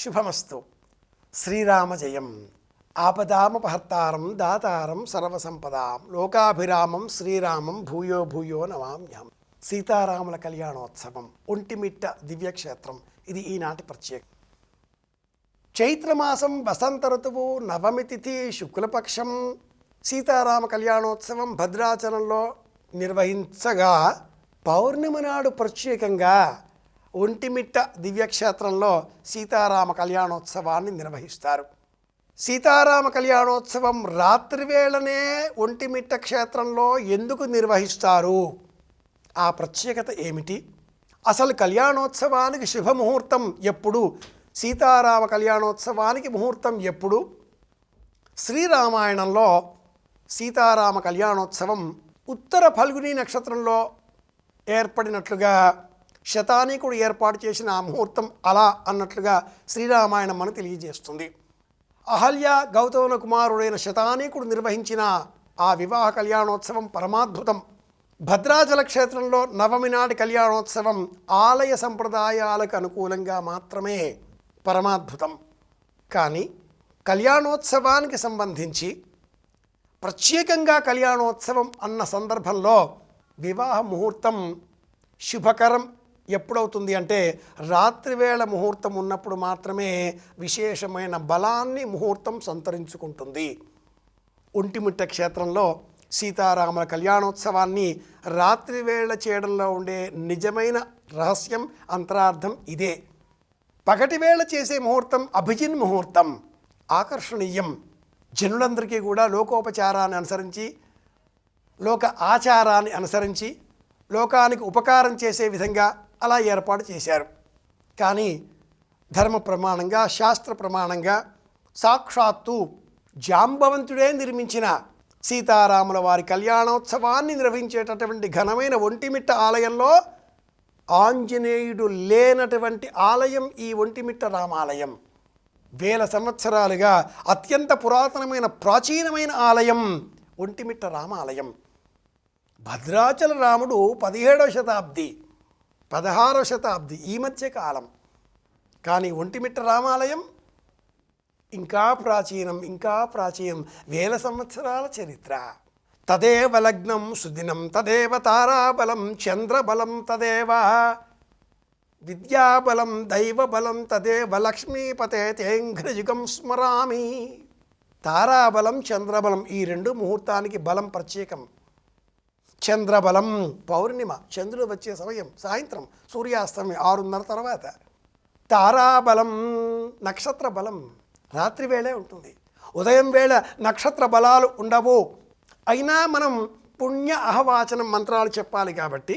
శుభమస్తు. శ్రీరామ జయం. ఆపదామపహర్తారం దాతారం సర్వసంపదాం లోకాభిరామం శ్రీరామం భూయో భూయో నమామ్యహం. సీతారాముల కళ్యాణోత్సవం, ఒంటిమిట్ట దివ్యక్షేత్రం. ఇది ఈనాటి ప్రత్యేకం. చైత్రమాసం వసంత ఋతువు, నవమి తిథి, శుక్లపక్షం సీతారామ కళ్యాణోత్సవం భద్రాచలంలో నిర్వహించగా, పౌర్ణమి నాడు ప్రత్యేకంగా ఒంటిమిట్ట దివ్యక్షేత్రంలో సీతారామ కళ్యాణోత్సవాన్ని నిర్వహిస్తారు. సీతారామ కళ్యాణోత్సవం రాత్రివేళనే ఒంటిమిట్ట క్షేత్రంలో ఎందుకు నిర్వహిస్తారు? ఆ ప్రత్యేకత ఏమిటి? అసలు కళ్యాణోత్సవానికి శుభముహూర్తం ఎప్పుడు? సీతారామ కళ్యాణోత్సవానికి ముహూర్తం ఎప్పుడు? శ్రీరామాయణంలో సీతారామ కళ్యాణోత్సవం ఉత్తర ఫల్గుని నక్షత్రంలో ఏర్పడినట్లుగా శతానీకుడు ఏర్పాటు చేసిన ఆ ముహూర్తం అలా అన్నట్లుగా శ్రీరామాయణం మనకు తెలియజేస్తుంది. అహల్య గౌతమ కుమారుడైన శతానీకుడు నిర్వహించిన ఆ వివాహ కళ్యాణోత్సవం పరమాద్భుతం. భద్రాచల క్షేత్రంలో నవమి నాటి కళ్యాణోత్సవం ఆలయ సంప్రదాయాలకు అనుకూలంగా మాత్రమే పరమాద్భుతం. కానీ కళ్యాణోత్సవానికి సంబంధించి ప్రత్యేకంగా కళ్యాణోత్సవం అన్న సందర్భంలో వివాహ ముహూర్తం శుభకరం ఎప్పుడవుతుంది అంటే, రాత్రివేళ ముహూర్తం ఉన్నప్పుడు మాత్రమే విశేషమైన బలాన్ని ముహూర్తం సంతరించుకుంటుంది. ఒంటిమిట్ట క్షేత్రంలో సీతారాముల కళ్యాణోత్సవాన్ని రాత్రివేళ చేయడంలో ఉండే నిజమైన రహస్యం, అంతరార్థం ఇదే. పగటివేళ చేసే ముహూర్తం అభిజిన్ ముహూర్తం, ఆకర్షణీయం. జనులందరికీ కూడా లోకోపచారాన్ని అనుసరించి, లోక ఆచారాన్ని అనుసరించి, లోకానికి ఉపకారం చేసే విధంగా అలా ఏర్పాటు చేశారు. కానీ ధర్మ ప్రమాణంగా, శాస్త్ర ప్రమాణంగా సాక్షాత్తు జాంబవంతుడే నిర్మించిన సీతారాముల వారి కళ్యాణోత్సవాన్ని నిర్వహించేటటువంటి ఘనమైన ఒంటిమిట్ట ఆలయంలో ఆంజనేయుడు లేనటువంటి ఆలయం ఈ ఒంటిమిట్ట రామాలయం. వేల సంవత్సరాలుగా అత్యంత పురాతనమైన ప్రాచీనమైన ఆలయం ఒంటిమిట్ట రామాలయం. భద్రాచల రాముడు 17వ శతాబ్ది, 16వ శతాబ్ది, ఈ మధ్య కాలం. కానీ ఒంటిమిట్ట రామాలయం ఇంకా ప్రాచీనం, ఇంకా ప్రాచీనం. వేల సంవత్సరాల చరిత్ర. తదేవ లగ్నం సుదినం, తదేవ తారాబలం, చంద్రబలం తదేవ విద్యాబలం, దైవబలం తదేవ లక్ష్మీపతే తేంఘ్రయుగం స్మరామి. తారాబలం, చంద్రబలం, ఈ రెండు ముహూర్తానికి బలం ప్రత్యేకం. చంద్రబలం పౌర్ణిమ, చంద్రుడు వచ్చే సమయం సాయంత్రం, సూర్యాస్తమయం 6:30 తర్వాత. తారాబలం నక్షత్ర బలం రాత్రి వేళే ఉంటుంది. ఉదయం వేళ నక్షత్ర బలాలు ఉండవు. అయినా మనం పుణ్య అహవాచనం మంత్రాలు చెప్పాలి కాబట్టి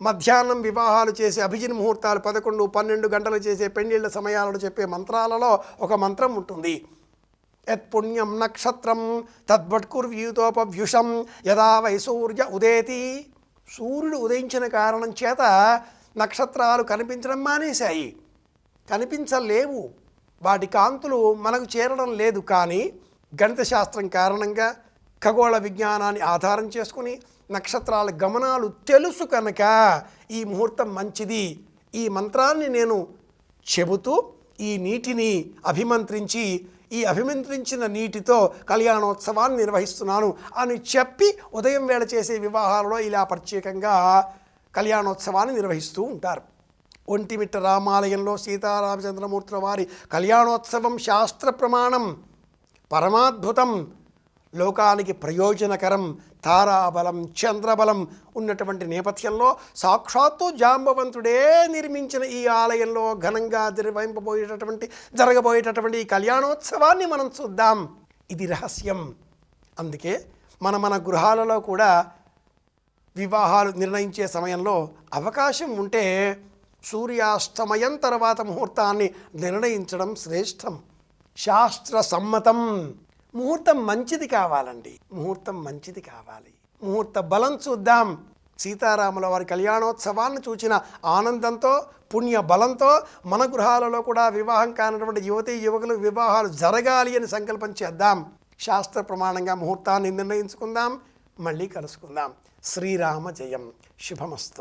మధ్యాహ్నం వివాహాలు చేసే అభిజిన్ ముహూర్తాలు 11, 12 గంటలు చేసే పెళ్లిళ్ళ సమయాలను చెప్పే మంత్రాలలో ఒక మంత్రం ఉంటుంది. యత్పుణ్యం నక్షత్రం తద్వట్కుర్వ్యూతోపవ్యుషం యదా వై సూర్య ఉదేతి. సూర్యుడు ఉదయించిన కారణం చేత నక్షత్రాలు కనిపించడం మానేశాయి, కనిపించలేవు, వాటి కాంతులు మనకు చేరడం లేదు. కానీ గణిత శాస్త్రం కారణంగా, ఖగోళ విజ్ఞానాన్ని ఆధారం చేసుకుని నక్షత్రాల గమనాలు తెలుసు కనుక ఈ ముహూర్తం మంచిది. ఈ మంత్రాన్ని నేను చెబుతూ ఈ నీటిని అభిమంత్రించి, ఈ అభిమంత్రించిన నీటితో కళ్యాణోత్సవాన్ని నిర్వహిస్తున్నాను అని చెప్పి ఉదయం వేళ చేసే వివాహాలలో ఇలా ప్రత్యేకంగా కళ్యాణోత్సవాన్ని నిర్వహిస్తూ ఉంటారు. ఒంటిమిట్ట రామాలయంలో సీతారామచంద్రమూర్తుల వారి కళ్యాణోత్సవం శాస్త్ర ప్రమాణం, పరమాద్భుతం, లోకానికి ప్రయోజనకరం. తారాబలం, చంద్రబలం ఉన్నటువంటి నేపథ్యంలో సాక్షాత్తు జాంబవంతుడే నిర్మించిన ఈ ఆలయంలో ఘనంగా జరగబోయేటటువంటి ఈ కళ్యాణోత్సవాన్ని మనం చూద్దాం. ఇది రహస్యం. అందుకే మన గృహాలలో కూడా వివాహాలు నిర్ణయించే సమయంలో అవకాశం ఉంటే సూర్యాస్తమయం తర్వాత ముహూర్తాన్ని నిర్ణయించడం శ్రేష్టం, శాస్త్ర సమ్మతం. ముహూర్తం మంచిది కావాలండి, ముహూర్తం మంచిది కావాలి. ముహూర్త బలం చూద్దాం. సీతారాముల వారి కళ్యాణోత్సవాన్ని చూచిన ఆనందంతో, పుణ్య బలంతో మన గృహాలలో కూడా వివాహం కానటువంటి యువతీ యువకులు వివాహాలు జరగాలి అని సంకల్పం చేద్దాం. శాస్త్ర ప్రమాణంగా ముహూర్తాన్ని నిర్ణయించుకుందాం. మళ్ళీ కలుసుకుందాం. శ్రీరామ జయం. శుభమస్తు.